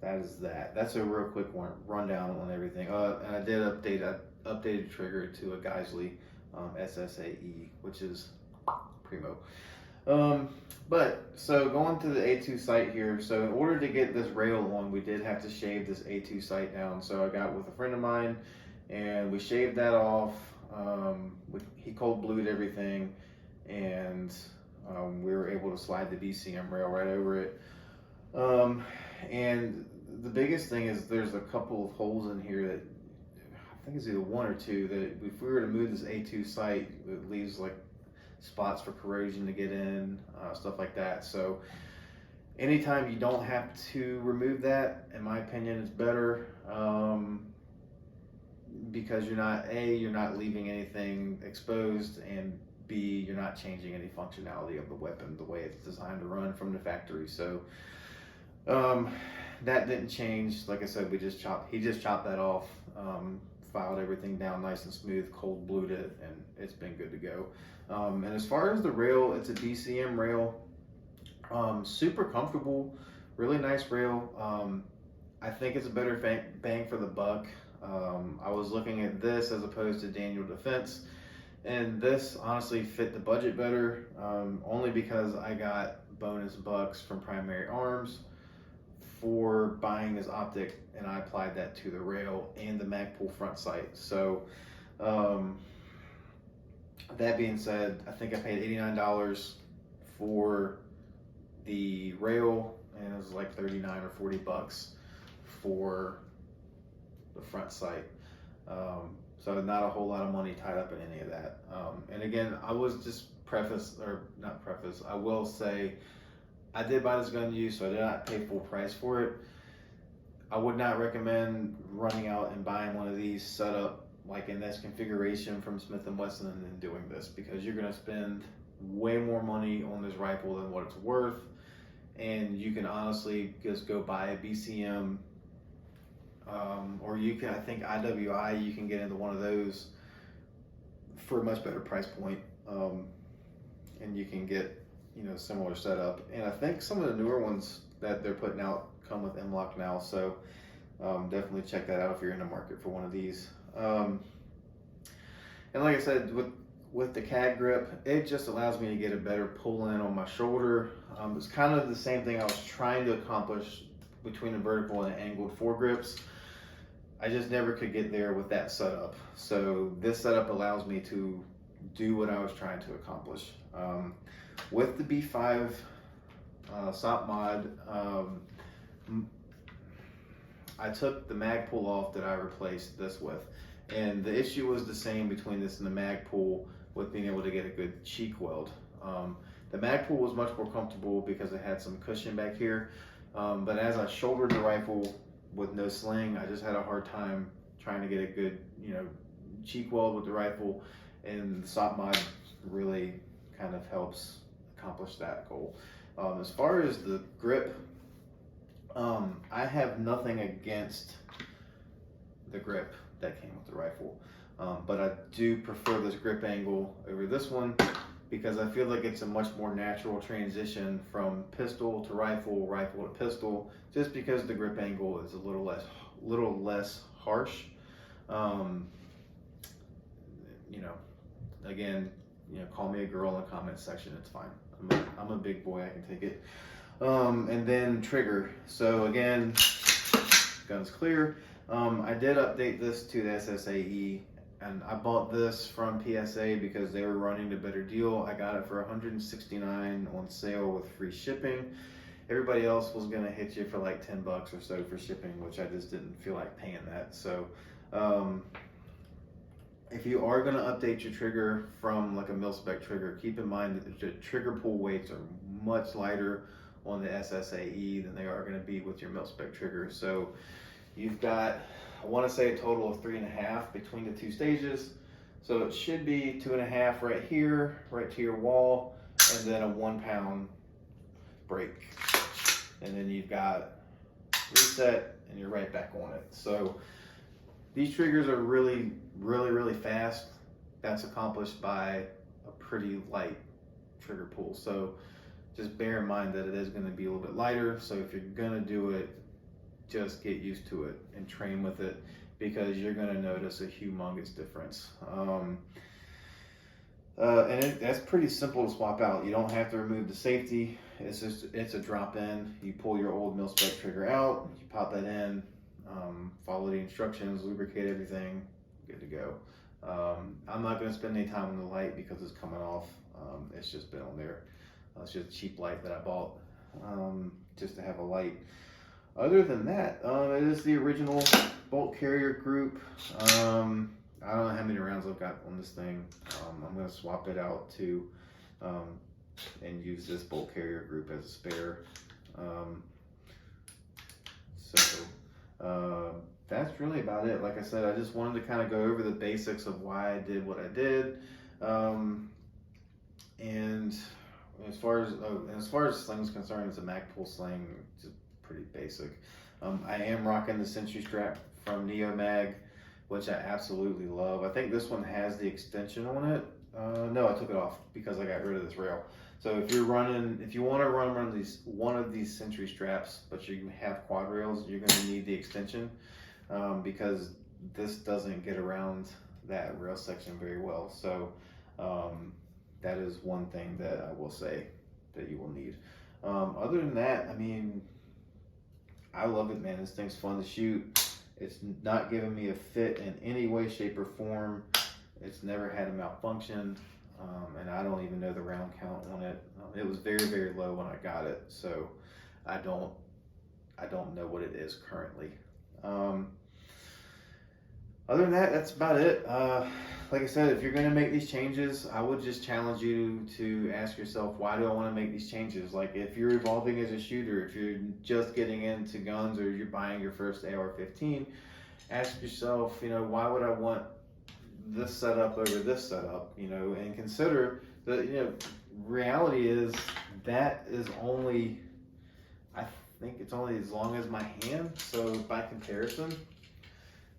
that is that. That's a real quick rundown on everything. And I updated the trigger to a Geisley SSAE, which is primo. But so going to the A2 sight here. So in order to get this rail on, we did have to shave this A2 sight down. So I got with a friend of mine, and we shaved that off. He cold blued everything, and we were able to slide the BCM rail right over it. And the biggest thing is there's a couple of holes in here that I think it's either one or two that if we were to move this A2 sight, it leaves like spots for corrosion to get in, stuff like that. So anytime you don't have to remove that, in my opinion, it's better, because you're not leaving anything exposed, and B, you're not changing any functionality of the weapon the way it's designed to run from the factory. So that didn't change. Like I said, he just chopped that off, filed everything down nice and smooth, cold blued it, and it's been good to go. And as far as the rail, it's a BCM rail, super comfortable, really nice rail. I think it's a better bang for the buck. I was looking at this as opposed to Daniel Defense, and this honestly fit the budget better, only because I got bonus bucks from Primary Arms for buying this optic, and I applied that to the rail and the Magpul front sight. So that being said, I think I paid $89 for the rail, and it was like 39 or 40 bucks for the front sight. So not a whole lot of money tied up in any of that. And again, I was just I will say I did buy this gun used, so I did not pay full price for it. I would not recommend running out and buying one of these set up like in this configuration from Smith & Wesson and then doing this, because you're going to spend way more money on this rifle than what it's worth. And you can honestly just go buy a BCM, or you can, I think IWI, you can get into one of those for a much better price point, and you can get, similar setup. And I think some of the newer ones that they're putting out come with M-LOK now, so definitely check that out if you're in the market for one of these. And like I said, with the CAD grip, it just allows me to get a better pull in on my shoulder. It's kind of the same thing I was trying to accomplish between the vertical and the angled foregrips. I just never could get there with that setup. So this setup allows me to do what I was trying to accomplish. With the B5 SOP mod, I took the Magpul off that I replaced this with. And the issue was the same between this and the Magpul with being able to get a good cheek weld. The Magpul was much more comfortable because it had some cushion back here. But as I shouldered the rifle with no sling, I just had a hard time trying to get a good, cheek weld with the rifle. And the SOP mod really kind of helps accomplish that goal. As far as the grip, I have nothing against the grip that came with the rifle, but I do prefer this grip angle over this one because I feel like it's a much more natural transition from pistol to rifle, rifle to pistol, just because the grip angle is a little less harsh. Again, call me a girl in the comment section, it's fine. I'm a big boy, I can take it. And then trigger. So again, gun's clear. I did update this to the SSAE, and I bought this from PSA because they were running the better deal. I got it for $169 on sale with free shipping. Everybody else was gonna hit you for like 10 bucks or so for shipping, which I just didn't feel like paying that. So if you are gonna update your trigger from like a mil-spec trigger, keep in mind that the trigger pull weights are much lighter on the SSAE than they are gonna be with your mil-spec trigger. So you've got, I want to say a total of 3.5 between the two stages. So it should be 2.5 right here, right to your wall, and then a 1 pound break. And then you've got reset and you're right back on it. So these triggers are really, really, really fast. That's accomplished by a pretty light trigger pull. So just bear in mind that it is going to be a little bit lighter. So if you're going to do it, just get used to it and train with it, because you're going to notice a humongous difference. That's pretty simple to swap out. You don't have to remove the safety. It's a drop in. You pull your old mil spec trigger out, you pop that in, follow the instructions, lubricate everything, good to go. I'm not going to spend any time on the light because it's coming off. It's just been on there. It's just a cheap light that I bought just to have a light. Other than that, it is the original bolt carrier group. I don't know how many rounds I've got on this thing. I'm going to swap it out to and use this bolt carrier group as a spare. That's really about it. Like I said, I just wanted to kind of go over the basics of why I did what I did. And as far as sling's concerned, it's a Magpul sling, just pretty basic. I am rocking the Century strap from Neomag, which I absolutely love. I think this one has the extension on it. No, I took it off because I got rid of this rail. So if you want to run one of these Century straps, but you have quad rails, you're going to need the extension because this doesn't get around that rail section very well. So that is one thing that I will say that you will need. Other than that, I mean, I love it, man. This thing's fun to shoot. It's not giving me a fit in any way, shape, or form. It's never had a malfunction, and I don't even know the round count on it. It was very, very low when I got it, so I don't know what it is currently. Other than that, that's about it. Like I said, if you're going to make these changes, I would just challenge you to ask yourself, why do I want to make these changes? Like, if you're evolving as a shooter, if you're just getting into guns, or you're buying your first AR-15, ask yourself, why would I want this setup over this setup? And consider that, reality is that is only, I think it's only as long as my hand. So by comparison,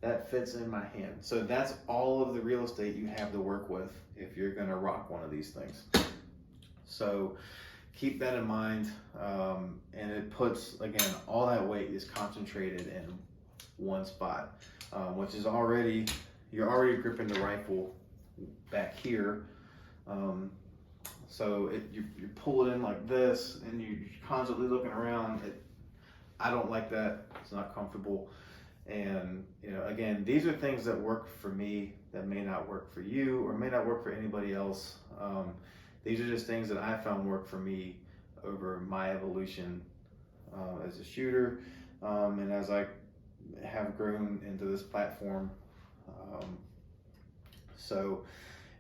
that fits in my hand. So that's all of the real estate you have to work with if you're gonna rock one of these things. So keep that in mind. And it puts, again, all that weight is concentrated in one spot, which is you're already gripping the rifle back here. So you pull it in like this and you're constantly looking around. I don't like that. It's not comfortable. And, again, these are things that work for me that may not work for you or may not work for anybody else. These are just things that I found work for me over my evolution as a shooter, and as I have grown into this platform.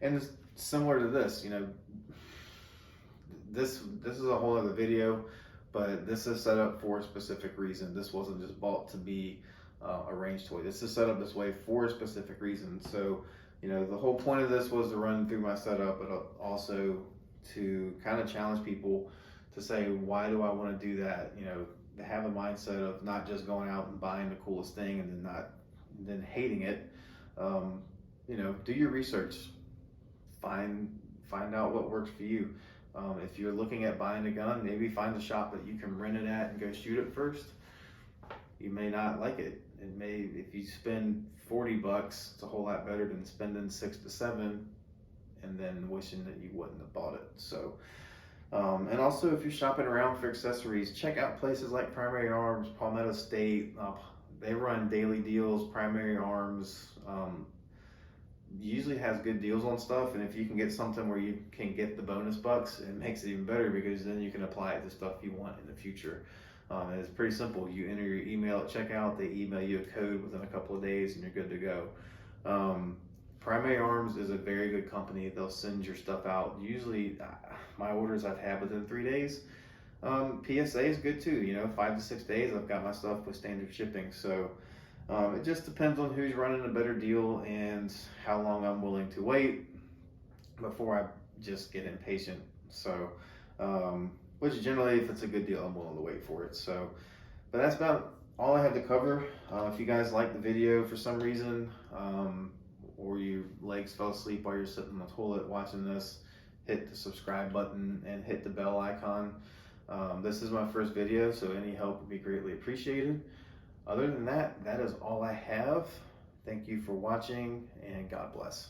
And it's similar to this, this is a whole other video, but this is set up for a specific reason. This wasn't just bought to be a range toy. This is set up this way for a specific reason. So, the whole point of this was to run through my setup, but also to kind of challenge people to say, why do I want to do that? To have a mindset of not just going out and buying the coolest thing and then hating it. Do your research. Find out what works for you. If you're looking at buying a gun, maybe find a shop that you can rent it at and go shoot it first. You may not like it. If you spend $40, it's a whole lot better than spending $6 to $7 and then wishing that you wouldn't have bought it. So, and also if you're shopping around for accessories, check out places like Primary Arms, Palmetto State. They run daily deals. Primary Arms usually has good deals on stuff, and if you can get something where you can get the bonus bucks, it makes it even better, because then you can apply it to stuff you want in the future. And it's pretty simple. You enter your email at checkout, they email you a code within a couple of days, and you're good to go. Primary Arms is a very good company. They'll send your stuff out. Usually, my orders I've had within 3 days. PSA is good too. 5 to 6 days, I've got my stuff with standard shipping. So it just depends on who's running a better deal and how long I'm willing to wait before I just get impatient. So, which generally, if it's a good deal, I'm willing to wait for it. So, but that's about all I have to cover. If you guys like the video for some reason, or your legs fell asleep while you're sitting on the toilet watching this, hit the subscribe button and hit the bell icon. This is my first video, so any help would be greatly appreciated. Other than that, that is all I have. Thank you for watching, and God bless.